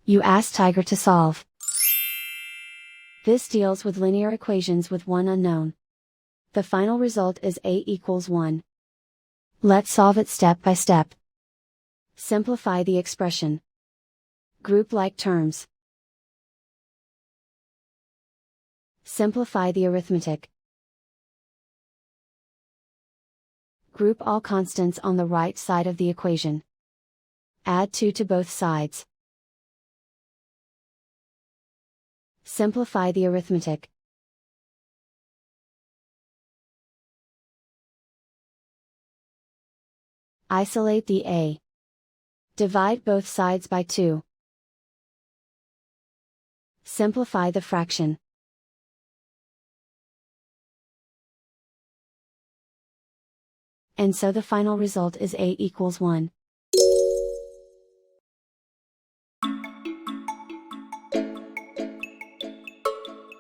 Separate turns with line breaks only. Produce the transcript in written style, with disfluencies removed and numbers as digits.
You ask Tiger to solve. This deals with linear equations with one unknown. The final result is a=1. Let's solve it step by step. Simplify the expression. Group like terms. Simplify the arithmetic. Group all constants on the right side of the equation. Add 2 to both sides. Simplify the arithmetic. Isolate the a. Divide both sides by 2. Simplify the fraction. And so the final result is a=1.